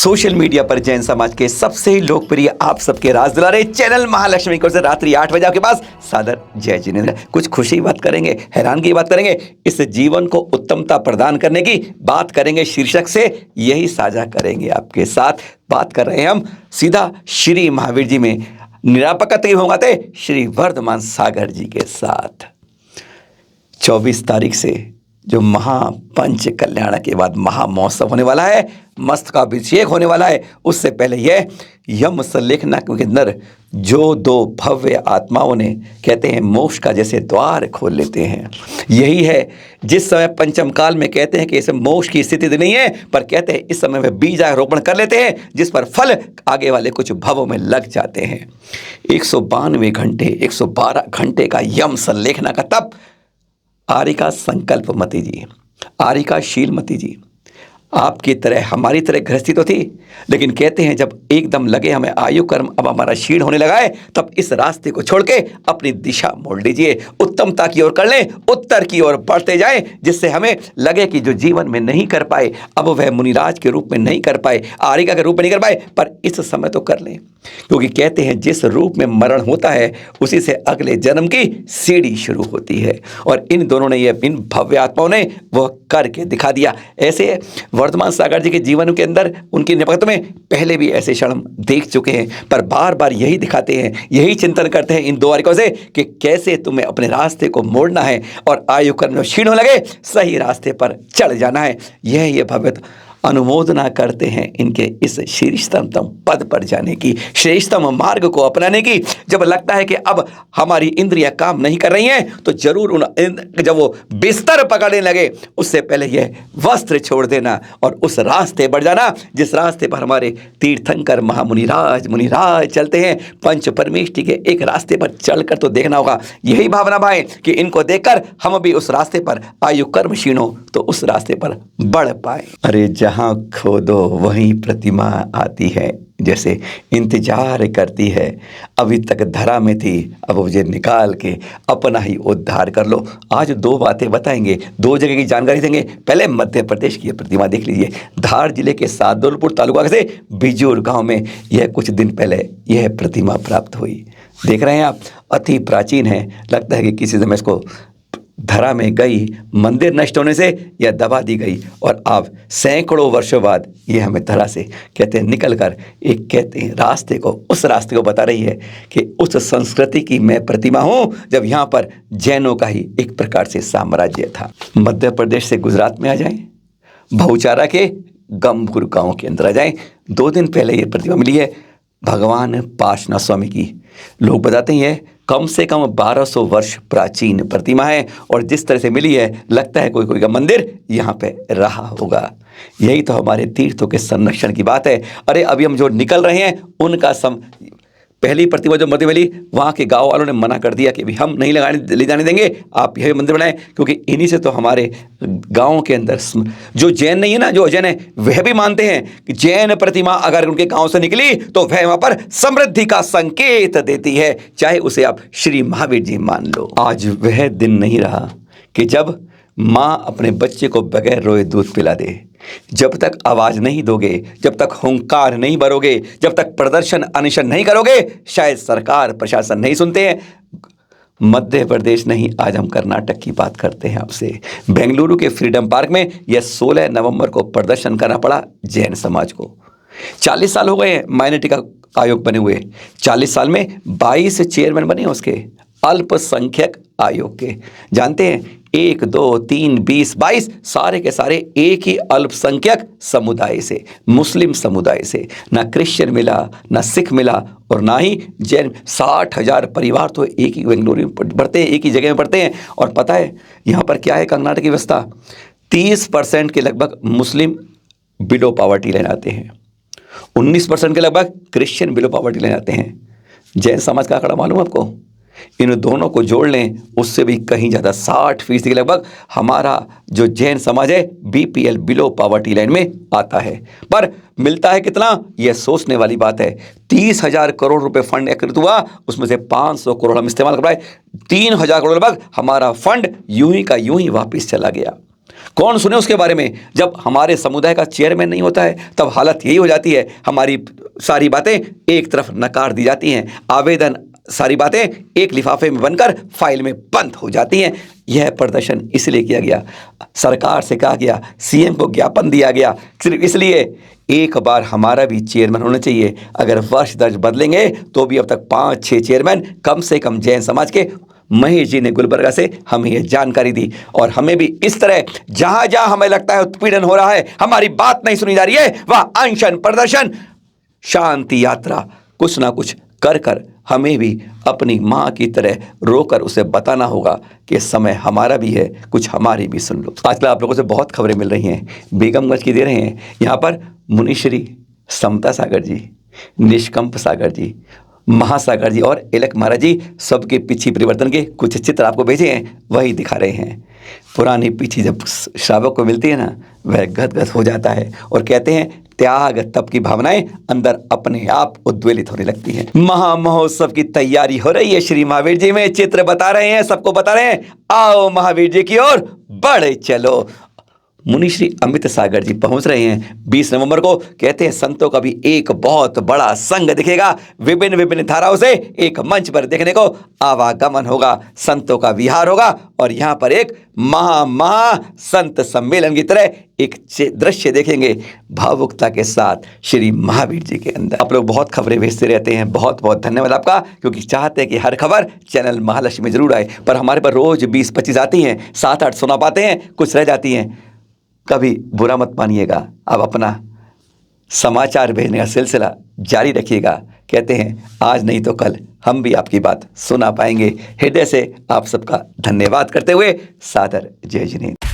Social media पर जैन समाज के सबसे लोकप्रिय आप सबके राज दुलारे चैनल महालक्ष्मी को से रात्रि 8 बजे आपके पास सादर जय जिनेंद्र। कुछ खुशी की बात करेंगे, हैरानगी की बात करेंगे, इस जीवन को उत्तमता प्रदान करने की बात करेंगे शीर्षक से यही साझा करेंगे आपके साथ। बात कर रहे हैं हम सीधा श्री महावीर जी में निरापकता की होंगे श्री वर्धमान सागर जी के साथ। 24 तारीख से जो महापंच कल्याण के बाद महामहोत्सव होने वाला है, मस्तकाभिषेक होने वाला है, उससे पहले यह यम सल्लेखना के अंदर जो दो भव्य आत्माओं ने कहते हैं मोक्ष का जैसे द्वार खोल लेते हैं, यही है जिस समय पंचम काल में कहते हैं कि इसे मोक्ष की स्थिति नहीं है, पर कहते हैं इस समय में बीजारोपण कर लेते हैं जिस पर फल आगे वाले कुछ भवों में लग जाते हैं। 192 घंटे 112 घंटे का यम सल्लेखना का तप आरिका संकल्पमती जी, आरिका शीलमती जी आपकी तरह हमारी तरह गृहस्थी तो थी, लेकिन कहते हैं जब एकदम लगे हमें आयु कर्म अब हमारा क्षीण होने लगा है, तब इस रास्ते को छोड़ के अपनी दिशा मोड़ लीजिए, उत्तमता की ओर कर लें, उत्तर की ओर बढ़ते जाएं, जिससे हमें लगे कि जो जीवन में नहीं कर पाए अब वह मुनिराज के रूप में नहीं कर पाए, आरिका के रूप में नहीं कर पाए, पर इस समय तो कर लें, क्योंकि कहते हैं जिस रूप में मरण होता है उसी से अगले जन्म की सीढ़ी शुरू होती है। और इन दोनों ने ये इन भव्य आत्माओं ने वह करके दिखा दिया। ऐसे वर्धमान सागर जी के जीवन के अंदर उनकी निपक्त में पहले भी ऐसे क्षण हम देख चुके हैं, पर बार बार यही दिखाते हैं, यही चिंतन करते हैं इन दो आरिकों से कि कैसे तुम्हें अपने रास्ते को मोड़ना है और आयु कर्म क्षीण होने लगे सही रास्ते पर चढ़ जाना है। यह ये भव्य अनुमोदना करते हैं इनके इस श्रेष्ठतम पद पर जाने की, श्रेष्ठतम मार्ग को अपनाने की। जब लगता है कि अब हमारी इंद्रियां काम नहीं कर रही हैं तो जरूर जब वो बिस्तर पकड़ने लगे उससे पहले यह वस्त्र छोड़ देना और उस रास्ते बढ़ जाना जिस रास्ते पर हमारे तीर्थंकर मुनिराज चलते हैं। पंच परमेष्टि के एक रास्ते पर चलकर तो देखना होगा, यही भावना भाई कि इनको देखकर हम भी उस रास्ते पर आयु कर्म क्षीण हो तो उस रास्ते पर बढ़ पाए। अरे जहाँ खोदो वहीं प्रतिमा आती है, जैसे इंतजार करती है, अभी तक धरा में थी अब मुझे निकाल के अपना ही उद्धार कर लो। आज दो बातें बताएंगे, दो जगह की जानकारी देंगे। पहले मध्य प्रदेश की प्रतिमा देख लीजिए, धार जिले के सादुलपुर तालुका से बिजूर गांव में यह कुछ दिन पहले यह प्रतिमा प्राप्त हुई। देख रहे हैं आप, अति प्राचीन है, लगता है कि किसी समय इसको धरा में गई, मंदिर नष्ट होने से यह दबा दी गई और अब सैकड़ों वर्षों बाद ये हमें धरा से कहते हैं निकल कर एक कहते हैं रास्ते को, उस रास्ते को बता रही है कि उस संस्कृति की मैं प्रतिमा हूँ जब यहाँ पर जैनों का ही एक प्रकार से साम्राज्य था। मध्य प्रदेश से गुजरात में आ जाएं, बहुचारा के गमपुर गाँव के अंदर आ जाएं। 2 दिन पहले ये प्रतिमा मिली है भगवान पार्श्वनाथ स्वामी की। लोग बताते हैं कम से कम 1200 वर्ष प्राचीन प्रतिमा है और जिस तरह से मिली है लगता है कोई का मंदिर यहाँ पे रहा होगा। यही तो हमारे तीर्थों के संरक्षण की बात है। अरे अभी हम जो निकल रहे हैं उनका पहली प्रतिमा जो मंदिर मिली वहाँ के गांव वालों ने मना कर दिया कि भी हम नहीं ले जाने देंगे, आप यही मंदिर बनाएं, क्योंकि इन्हीं से तो हमारे गाँव के अंदर जो जैन नहीं है ना, जो अजैन है वह भी मानते हैं कि जैन प्रतिमा अगर उनके गांव से निकली तो वह वहाँ पर समृद्धि का संकेत देती है, चाहे उसे आप श्री महावीर जी मान लो। आज वह दिन नहीं रहा कि जब माँ अपने बच्चे को बगैर रोए दूध पिला दे। जब तक आवाज नहीं दोगे, जब तक हुंकार नहीं भरोगे, जब तक प्रदर्शन अनशन नहीं करोगे, शायद सरकार प्रशासन नहीं सुनते हैं। मध्य प्रदेश नहीं, आज हम कर्नाटक की बात करते हैं आपसे। बेंगलुरु के फ्रीडम पार्क में यह 16 नवंबर को प्रदर्शन करना पड़ा जैन समाज को। 40 साल हो गए हैं माइनॉरिटी का आयोग बने हुए, 40 साल में 22 चेयरमैन बने उसके अल्पसंख्यक आयोग के। जानते हैं 1 2 3 20 22 सारे के सारे एक ही अल्पसंख्यक समुदाय से, मुस्लिम समुदाय से। ना क्रिश्चियन मिला, ना सिख मिला और ना ही जैन। 60,000 परिवार तो एक ही बेंगलुरु में पढ़ते हैं, एक ही जगह में पढ़ते हैं। और पता है यहाँ पर क्या है कर्नाटक की व्यवस्था, 30% के लगभग मुस्लिम बिलो पॉवर्टी लाइन आते हैं, 19% के लगभग क्रिश्चियन बिलो पॉवर्टी लाइन आते हैं। जैन समाज का आंकड़ा मालूम आपको, इन दोनों को जोड़ लें उससे भी कहीं ज़्यादा 60% के लगभग हमारा जो जैन समाज है BPL बिलो पॉवर्टी लाइन में आता है। पर मिलता है कितना, यह सोचने वाली बात है। 30,000 करोड़ रुपए फंड एकत्रित हुआ, उसमें से 500 करोड़ हम इस्तेमाल कर पाए, 3,000 करोड़ लगभग हमारा फंड यूं ही का यूं ही वापस चला गया। कौन सुने उसके बारे में। जब हमारे समुदाय का चेयरमैन नहीं होता है तब हालत यही हो जाती है, हमारी सारी बातें एक तरफ नकार दी जाती हैं, आवेदन सारी बातें एक लिफाफे में बनकर फाइल में बंद हो जाती हैं। यह प्रदर्शन इसलिए किया गया, सरकार से कहा गया, सीएम को ज्ञापन दिया गया, सिर्फ इसलिए एक बार हमारा भी चेयरमैन होना चाहिए। अगर वर्ष दर्ज बदलेंगे तो भी अब तक 5-6 चेयरमैन कम से कम जैन समाज के। महेश जी ने गुलबर्गा से हमें यह जानकारी दी और हमें भी इस तरह जहां जहां हमें लगता है उत्पीड़न हो रहा है, हमारी बात नहीं सुनी जा रही है, वह अनशन, प्रदर्शन, शांति यात्रा, कुछ ना कुछ कर कर हमें भी अपनी माँ की तरह रोकर उसे बताना होगा कि समय हमारा भी है, कुछ हमारी भी सुन लो। आजकल आप लोगों से बहुत खबरें मिल रही हैं, बेगमगंज की दे रहे हैं। यहाँ पर मुनिश्री समता सागर जी, निष्कंप सागर जी, महासागर जी और एलक महाराज जी सबके पीछे परिवर्तन के कुछ चित्र आपको भेजे हैं, वही दिखा रहे हैं। पुरानी पीछी जब श्रावक को मिलती है ना, वह गदगद हो जाता है और कहते हैं त्याग तप की भावनाएं अंदर अपने आप उद्वेलित होने लगती हैं। महामहोत्सव की तैयारी हो रही है श्री महावीर जी में, चित्र बता रहे हैं, सबको बता रहे हैं, आओ महावीर जी की ओर बढ़े चलो। मुनिश्री अमित सागर जी पहुंच रहे हैं 20 नवंबर को। कहते हैं संतों का भी एक बहुत बड़ा संघ दिखेगा, विभिन्न विभिन्न धाराओं से एक मंच पर देखने को आवागमन होगा, संतों का विहार होगा और यहाँ पर एक महा संत सम्मेलन की तरह एक दृश्य देखेंगे भावुकता के साथ श्री महावीर जी के अंदर। आप लोग बहुत खबरें भेजते रहते हैं, बहुत बहुत धन्यवाद आपका, क्योंकि चाहते हैं कि हर खबर चैनल महालक्ष्मी जरूर आए, पर हमारे पर रोज 20-25 आती हैं, 7-8 सुना पाते हैं, कुछ रह जाती हैं। कभी बुरा मत मानिएगा, अब अपना समाचार भेजने का सिलसिला जारी रखिएगा। कहते हैं आज नहीं तो कल हम भी आपकी बात सुना पाएंगे। हृदय से आप सबका धन्यवाद करते हुए सादर जय जिनेंद्र।